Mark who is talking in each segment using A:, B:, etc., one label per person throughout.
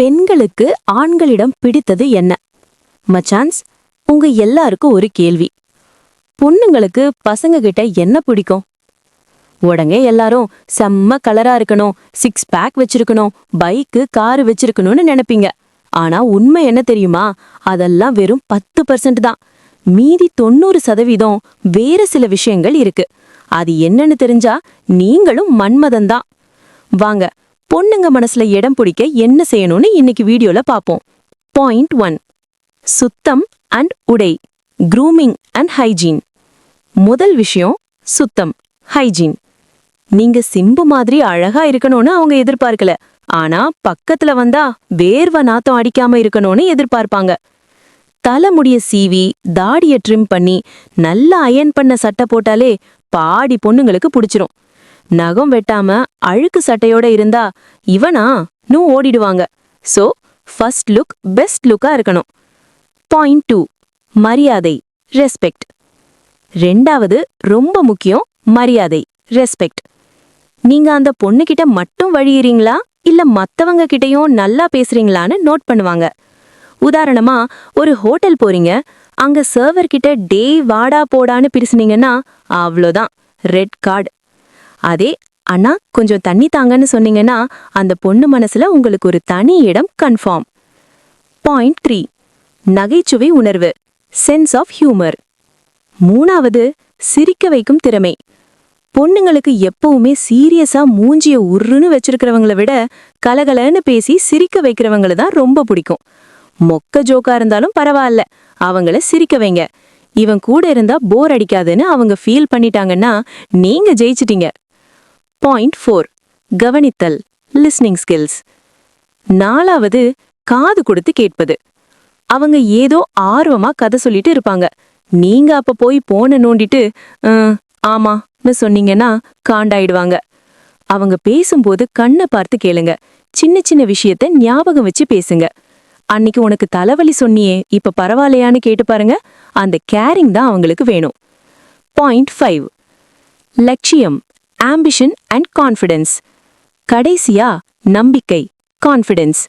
A: பெண்களுக்கு ஆண்களிடம் பிடித்தது என்ன? மச்சான்ஸ், உங்க எல்லாருக்கும் ஒரு கேள்வி. பொண்ணுங்களுக்கு பசங்க கிட்ட என்ன பிடிக்கும்? உடனே எல்லாரும் செம்ம கலரா இருக்கணும், 6 பேக் வச்சிருக்கணும், பைக்கு காரு வச்சிருக்கணும்னு நினைப்பீங்க. ஆனா உண்மை என்ன தெரியுமா? அதெல்லாம் வெறும் 10% தான். மீதி 90% வேற சில விஷயங்கள் இருக்கு. அது என்னன்னு தெரிஞ்சா நீங்களும் மன்மதன்தான். வாங்க, பொண்ணுங்க மனசுல இடம் பிடிக்க என்ன செய்யணும்னு இன்னைக்கு வீடியோல பாப்போம். பாயிண்ட் 1. சுத்தம் அண்ட் உடை, க்ரூமிங் அண்ட் ஹைஜீன். முதல் விஷயம் சுத்தம், ஹைஜீன். நீங்க சிம்பு மாதிரி அழகா இருக்கணும்னு அவங்க எதிர்பார்க்கல. ஆனா பக்கத்துல வந்தா வேர்வை நாத்தம் அடிக்காம இருக்கணும்னு எதிர்பார்ப்பாங்க. தலைமுடிய சீவி தாடிய ட்ரிம் பண்ணி நல்லா அயன் பண்ண சட்டை போட்டாலே பாடி பொண்ணுங்களுக்கு பிடிச்சிரும். நகம் வெட்டாம அழுக்கு சட்டையோட இருந்தா இவனா நூ ஓடிடுவாங்க. சோ ஃபர்ஸ்ட் லுக் பெஸ்ட் லுக்கா இருக்கணும். பாயிண்ட் 2. மரியாதை, ரெஸ்பெக்ட். ரெண்டாவது ரொம்ப முக்கியம், மரியாதை, ரெஸ்பெக்ட். நீங்க அந்த பொண்ணுகிட்ட மட்டும் வழியறீங்களா இல்ல மத்தவங்க கிட்டயும் நல்லா பேசுறீங்களான்னு நோட் பண்ணுவாங்க. உதாரணமா, ஒரு ஹோட்டல் போறீங்க, அங்க சர்வர் கிட்ட டே வாடா போடான்னு பிரிசுனீங்கன்னா அவ்வளோதான், ரெட் கார்டு. அதே அண்ணா கொஞ்சம் தண்ணி தாங்கன்னு சொன்னீங்கன்னா அந்த பொண்ணு மனசுல உங்களுக்கு ஒரு தனி இடம் கன்ஃபார்ம். பாயிண்ட் 3. நகைச்சுவை உணர்வு, சென்ஸ் ஆஃப் ஹியூமர். மூணாவது, சிரிக்க வைக்கும் திறமை. பொண்ணுங்களுக்கு எப்பவுமே சீரியஸா மூஞ்சிய உருன்னு வச்சிருக்கிறவங்கள விட கலகலன்னு பேசி சிரிக்க வைக்கிறவங்கள தான் ரொம்ப பிடிக்கும். மொக்க ஜோக்கா இருந்தாலும் பரவாயில்ல, அவங்கள சிரிக்க வைங்க. இவன் கூட இருந்தா போர் அடிக்காதுன்னு அவங்க ஃபீல் பண்ணிட்டாங்கன்னா நீங்க ஜெயிச்சிட்டீங்க. பாயிண்ட் 4. கவனித்தல், லிஸ்னிங் ஸ்கில்ஸ். நாலாவது, காது கொடுத்து கேட்பது. அவங்க ஏதோ ஆர்வமா கதை சொல்லிட்டு இருப்பாங்க. நீங்க அப்ப போய் போன நோண்டிட்டு ஆமான்னு சொன்னீங்கன்னா காண்டாயிடுவாங்க. அவங்க பேசும்போது கண்ணை பார்த்து கேளுங்க. சின்ன சின்ன விஷயத்த ஞாபகம் வச்சு பேசுங்க. அன்னைக்கு உனக்கு தலைவலி சொன்னியே, இப்ப பரவாயில்லையான்னு கேட்டு பாருங்க. அந்த கேரிங் தான் அவங்களுக்கு வேணும். பாயிண்ட் 5. லட்சியம், ஆம்பிஷன் அண்ட் கான்ஃபிடன்ஸ். கடைசியா நம்பிக்கை, கான்ஃபிடன்ஸ்.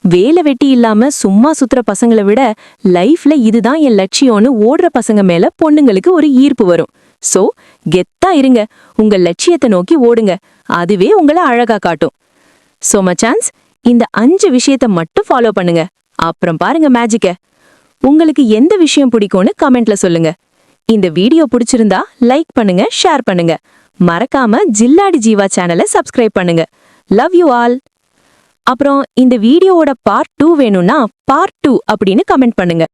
A: வேலை வெட்டி இல்லாம சும்மா சுத்துற பசங்களை விட லைஃப்ல இதுதான் என் லட்சியம்னு ஓடுற பசங்க மேல பொண்ணுங்களுக்கு ஒரு ஈர்ப்பு வரும். சோ கெத்தா இருங்க, உங்க லட்சியத்தை நோக்கி ஓடுங்க. அதுவே உங்களை அழகா காட்டும். சோ மச்சான்ஸ், இந்த 5 விஷயத்த மட்டும் ஃபாலோ பண்ணுங்க. அப்புறம் பாருங்க மேஜிக்க. உங்களுக்கு எந்த விஷயம் பிடிக்கும்னு கமெண்ட்ல சொல்லுங்க. இந்த வீடியோ பிடிச்சிருந்தா லைக் பண்ணுங்க, ஷேர் பண்ணுங்க. மறக்காம ஜில்லாடி ஜீவா சேனலை சப்ஸ்கிரைப் பண்ணுங்க. Love you all. அப்புறம் இந்த வீடியோவோட பார்ட் 2 வேணும்னா பார்ட் 2 அப்படின்னு கமெண்ட் பண்ணுங்க.